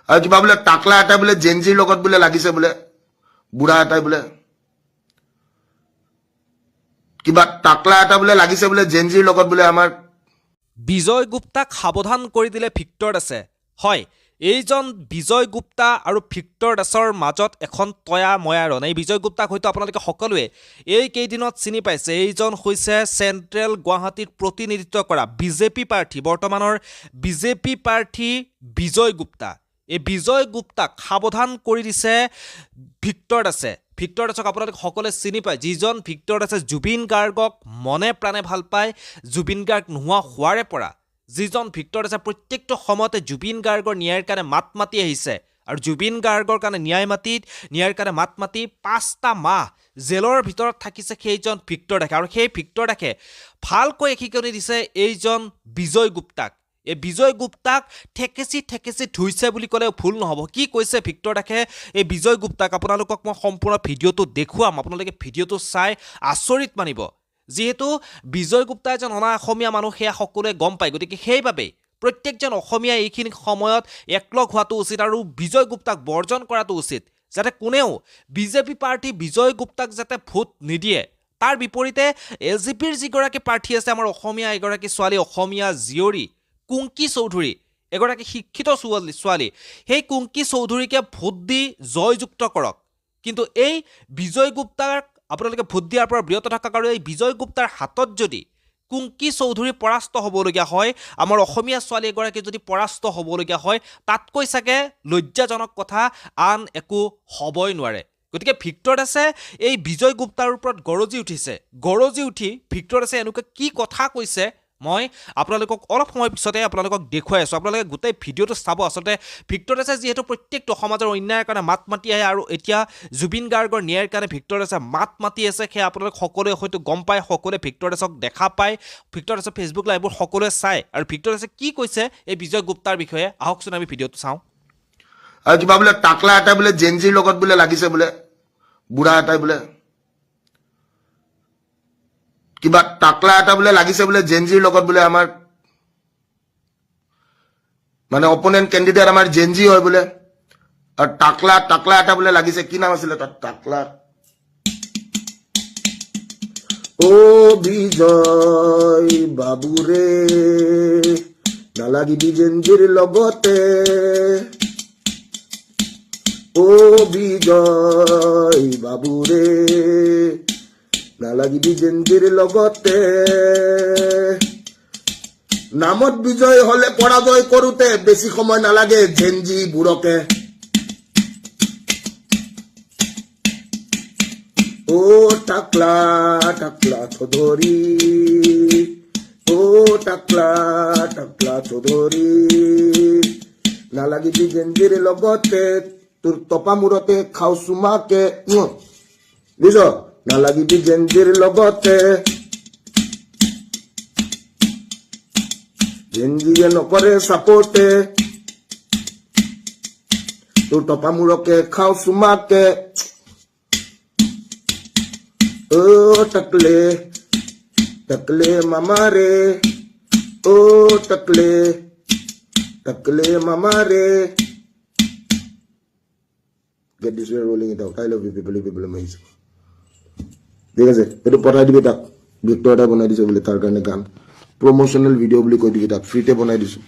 আৰু কিবা বোলে টাকলা এটা বোলে জেনজিৰ লগত বোলে লাগিছে বোলে বুঢ়া এটাই বোলে কিবা টাকলা এটা বোলে লাগিছে বোলে জেনজিৰ লগত বোলে আমাৰ বিজয় গুপ্তাক সাৱধান কৰি দিলে ভিক্টৰ দাসে হয় এইজন বিজয় গুপ্তা আৰু ভিক্টৰ দাসৰ মাজত এখন তয়া ময়াৰণ এই বিজয় গুপ্তাক হয়তো আপোনালোকে সকলোৱে এই কেইদিনত চিনি পাইছে এইজন হৈছে চেণ্ট্ৰেল গুৱাহাটীত প্ৰতিনিধিত্ব কৰা বিজেপি প্ৰাৰ্থী বৰ্তমানৰ বিজেপি প্ৰাৰ্থী বিজয় গুপ্তা এই বিজয় গুপ্তাক সাৱধান কৰি দিছে ভিক্টৰ দাসে ভিক্টৰ দাসক আপোনালোকে সকলোৱে চিনি পায় যিজন ভিক্টৰ দাসে জুবিন গাৰ্গক মনে প্ৰাণে ভাল পায় জুবিন গাৰ্গ নোহোৱা হোৱাৰে পৰা যিজন ভিক্টৰ দাসে প্ৰত্যেকটো সময়তে জুবিন গাৰ্গৰ ন্যায়ৰ কাৰণে মাত মাতি আহিছে আৰু জুবিন গাৰ্গৰ কাৰণে ন্যায়ৰ কাৰণে মাত মাতি 5টা মাহ জেলৰ ভিতৰত থাকিছে সেইজন ভিক্টৰ দাসে আৰু সেই ভিক্টৰ দাসে ভালকৈ এখিকনি দিছে এইজন বিজয় গুপ্তাক এই বিজয় গুপ্তাক ঠেকেচি ধুইছে বুলি ক'লে ভুল নহ'ব কি কৈছে ভিক্টৰ দাসে এই বিজয় গুপ্তাক আপোনালোকক মই সম্পূৰ্ণ ভিডিঅ'টো দেখুৱাম আপোনালোকে ভিডিঅ'টো চাই আচৰিত মানিব যিহেতু বিজয় গুপ্তা এজন অনা অসমীয়া মানুহ সেয়া সকলোৱে গম পায় গতিকে সেইবাবে প্ৰত্যেকজন অসমীয়া এইখিনি সময়ত একলগ হোৱাটো উচিত আৰু বিজয় গুপ্তাক বৰ্জন কৰাটো উচিত যাতে কোনেও বিজেপি প্ৰাৰ্থী বিজয় গুপ্তাক যাতে ভোট নিদিয়ে তাৰ বিপৰীতে এলজেপিৰ যিগৰাকী প্ৰাৰ্থী আছে আমাৰ অসমীয়া এগৰাকী ছোৱালী অসমীয়া জীয়ৰী কুংকি চৌধুৰী এগৰাকী শিক্ষিত ছোৱালী সেই কুংকি চৌধুৰীকে ভোট দি জয়যুক্ত কৰক কিন্তু এই বিজয় গুপ্তাক আপোনালোকে ভোট দিয়াৰ পৰা বিৰত থকা আৰু এই বিজয় গুপ্তাৰ হাতত যদি কুংকি চৌধুৰী পৰাস্ত হ'বলগীয়া হয় আমাৰ অসমীয়া ছোৱালী এগৰাকী যদি পৰাস্ত হ'বলগীয়া হয় তাতকৈ চাগে লজ্জাজনক কথা আন একো হ'বই নোৱাৰে গতিকে ভিক্টৰ দাসে এই বিজয় গুপ্তাৰ ওপৰত গৰজি উঠি ভিক্টৰ দাসে এনেকুৱা কি কথা কৈছে মই আপোনালোকক অলপ সময় পিছতে আপোনালোকক দেখুৱাই আছোঁ আপোনালোকে গোটেই ভিডিঅ'টো চাব আচলতে ভিক্টৰ দাসে যিহেতু প্ৰত্যেকটো সমাজৰ অন্যায়ৰ কাৰণে মাত মাতি আহে আৰু এতিয়া জুবিন গাৰ্গৰ ন্যায়ৰ কাৰণে ভিক্টৰ দাসে মাত মাতি আছে সেয়া আপোনালোকে সকলোৱে হয়তো গম পায় সকলোৱে ভিক্টৰ দাসক দেখা পায় ভিক্টৰ দাসৰ ফেচবুক লাইভবোৰ সকলোৱে চায় আৰু ভিক্টৰ দাসে কি কৈছে এই বিজয় গুপ্তাৰ বিষয়ে আহকচোন আমি ভিডিঅ'টো চাওঁ আৰু কিবা বোলে টাকলা এটা বোলে জেনজিৰ লগত বোলে লাগিছে বোলে বুঢ়া এটাই বোলে কিবা টাকলা এটা বোলে লাগিছে বোলে জেনজিৰ লগত বোলে আমাৰ মানে অপোনেণ্ট কেণ্ডিডেট আমাৰ জেনজি হয় বোলে আৰু টাকলা এটা বোলে লাগিছে কি নাম আছিলে তাত টাকলা ও বিজয় বাবুৰে নালাগিবি জেনজিৰ লগতে ও বিজয় বাবুৰে নালাগিবি জেনজিৰ লগতে নামত বিজয় হলে পৰাজয় কৰোতে বেছি সময় নালাগে জেনজি বুঢ়কে ও টাকলা চৌধুৰী ও টাকলা চৌধুৰী নালাগিবি জেনজিৰ লগতে তোৰ টপা মূৰতে খাও চুমাকে বুজিছ নালাগিবি জেনজিৰ লগতে জেনজিয়ে নকৰে চাপোৰ্টে তোৰ টপা মূৰকে খাও চুমাকে ও টাকলে মামাৰে ও টাকলে মামাৰে Get this way rolling it out. I love you people amazing. ঠিক আছে এইটো পঠাই দিবি তাক ভিক্টৰ এটা বনাই দিছে বোলে তাৰ কাৰণে গান প্ৰমোশনাল ভিডিঅ' বুলি কৈ দিবি তাক ফ্ৰীতে বনাই দিছো